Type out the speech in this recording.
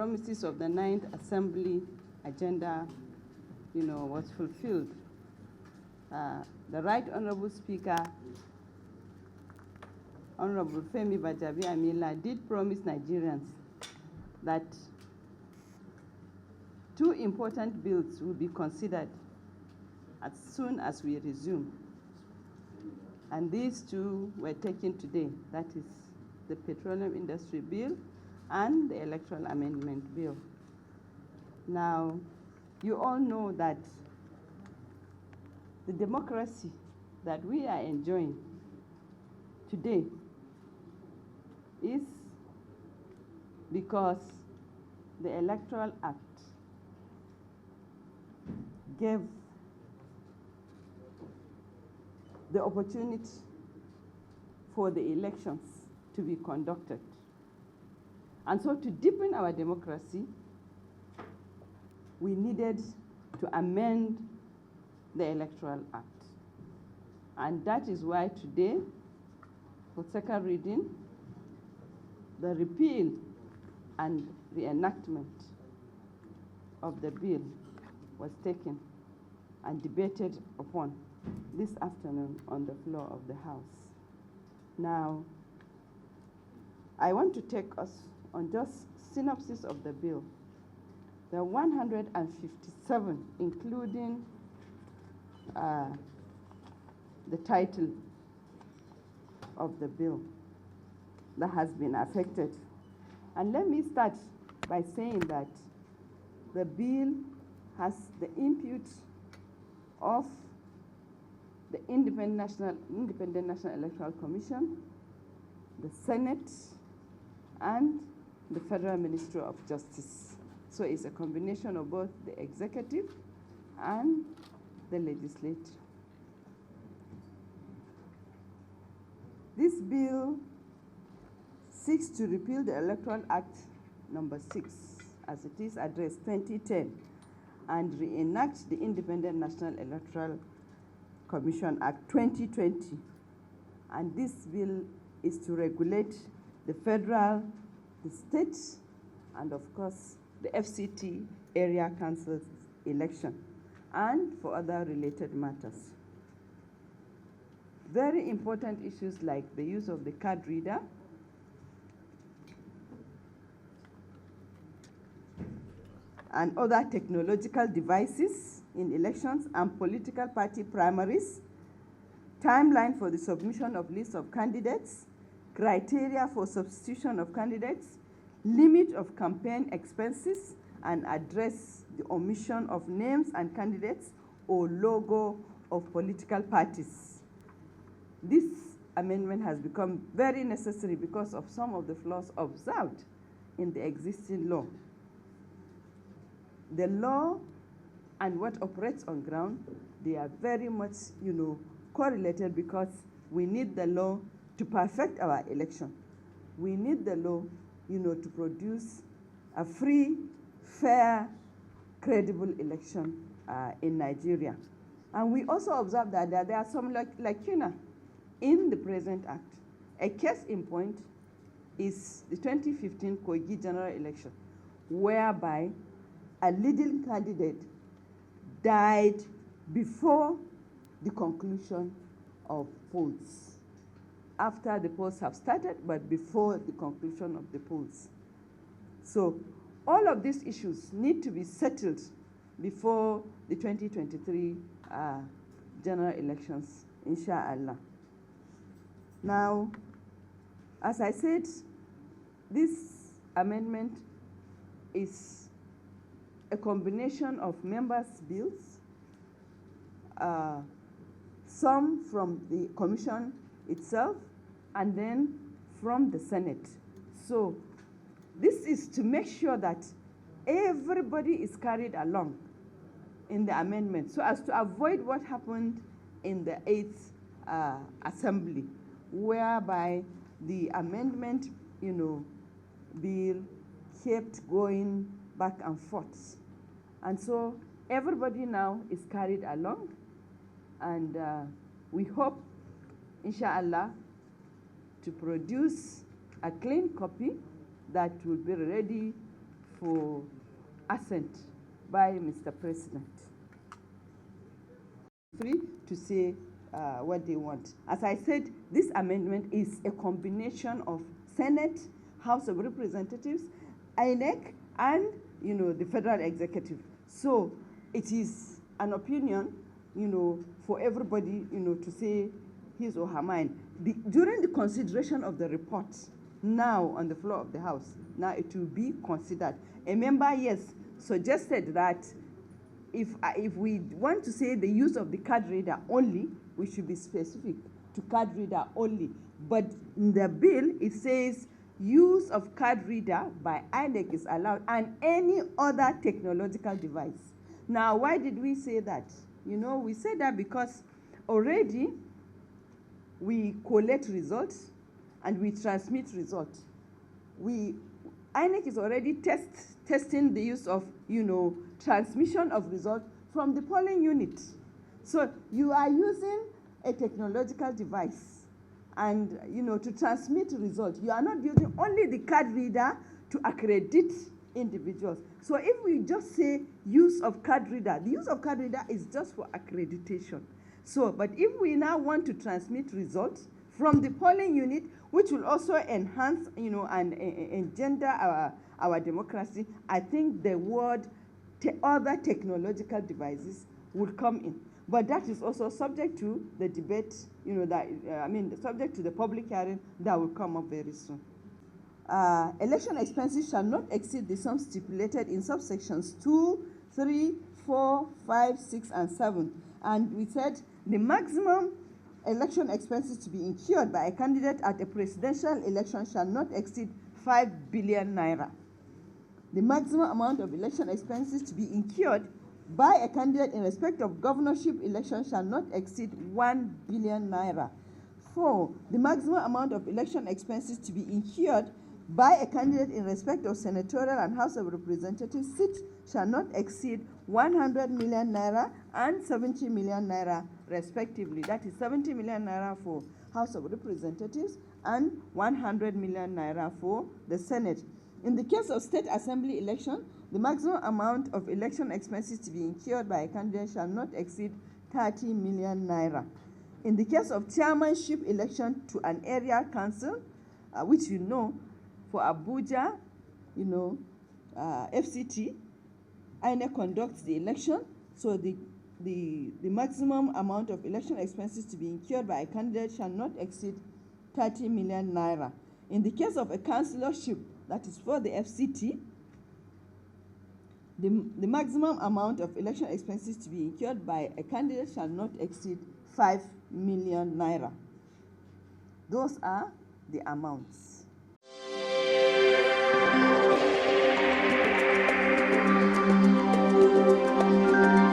promises of the 9th Assembly agenda, was fulfilled. The Right Honorable Speaker, Honorable Femi Bajabi Amila, did promise Nigerians that 2 important bills will be considered as soon as we resume. And these 2 were taken today. That is the Petroleum Industry Bill and the Electoral Amendment Bill. Now, you all know that the democracy that we are enjoying today is because the Electoral Act gave the opportunity for the elections to be conducted. And so to deepen our democracy, we needed to amend the Electoral Act. And that is why today, for second reading, the repeal and reenactment of the bill was taken and debated upon this afternoon on the floor of the House. Now, I want to take us on just synopsis of the bill. There are 157, including the title of the bill that has been affected. And let me start by saying that the bill has the input of the Independent National Electoral Commission, the Senate, and the Federal Ministry of Justice. So it's a combination of both the executive and the legislature. This bill seeks to repeal the Electoral Act number 6, as it is addressed 2010, and reenact the Independent National Electoral Commission Act 2020. And this bill is to regulate the federal, the state, and of course, the FCT area councils election, and for other related matters. Very important issues like the use of the card reader, and other technological devices in elections and political party primaries, timeline for the submission of lists of candidates, criteria for substitution of candidates, limit of campaign expenses, and address the omission of names and candidates or logo of political parties. This amendment has become very necessary because of some of the flaws observed in the existing law. The law and what operates on ground, they are very much, correlated, because we need the law to perfect our election. We need the law, to produce a free, fair, credible election in Nigeria. And we also observe that there are some lacuna in the present act. A case in point is the 2015 Kogi general election, whereby a leading candidate died before the conclusion of polls. After the polls have started, but before the conclusion of the polls. So all of these issues need to be settled before the 2023 general elections, inshallah. Now, as I said, this amendment is a combination of members' bills, some from the commission itself, and then from the Senate. So this is to make sure that everybody is carried along in the amendment, so as to avoid what happened in the 8th Assembly, whereby the amendment, bill kept going back and forth. And so everybody now is carried along, and we hope, inshallah, to produce a clean copy that will be ready for assent by Mr. President. Free to say what they want. As I said, this amendment is a combination of Senate, House of Representatives, INEC, and the federal executive. So it is an opinion, for everybody, to say his or her mind. During the consideration of the report, now on the floor of the House, now it will be considered. A member, yes, suggested that if we want to say the use of the card reader only, we should be specific to card reader only. But in the bill, it says use of card reader by INEC is allowed and any other technological device. Now, why did we say that? We said that because already we collect results and we transmit results. INEC is already testing the use of, transmission of results from the polling unit. So you are using a technological device and, to transmit results. You are not using only the card reader to accredit individuals. So if we just say use of card reader, the use of card reader is just for accreditation. So, but if we now want to transmit results from the polling unit, which will also enhance, and engender our democracy, I think the word other technological devices will come in. But that is also subject to the debate, subject to the public hearing that will come up very soon. Election expenses shall not exceed the sum stipulated in subsections 2, 3, 4, 5, 6, and 7. And we said the maximum election expenses to be incurred by a candidate at a presidential election shall not exceed 5 billion naira. The maximum amount of election expenses to be incurred by a candidate in respect of governorship election shall not exceed 1 billion naira. 4. The maximum amount of election expenses to be incurred by a candidate in respect of senatorial and House of Representatives seats shall not exceed 100 million naira and 70 million naira respectively. That is 70 million naira for House of Representatives and 100 million naira for the Senate. In the case of state assembly election, the maximum amount of election expenses to be incurred by a candidate shall not exceed 30 million naira. In the case of chairmanship election to an area council, which for Abuja, FCT, INEC conducts the election, so the maximum amount of election expenses to be incurred by a candidate shall not exceed 30 million naira. In the case of a councillorship, that is for the FCT, the maximum amount of election expenses to be incurred by a candidate shall not exceed 5 million naira. Those are the amounts.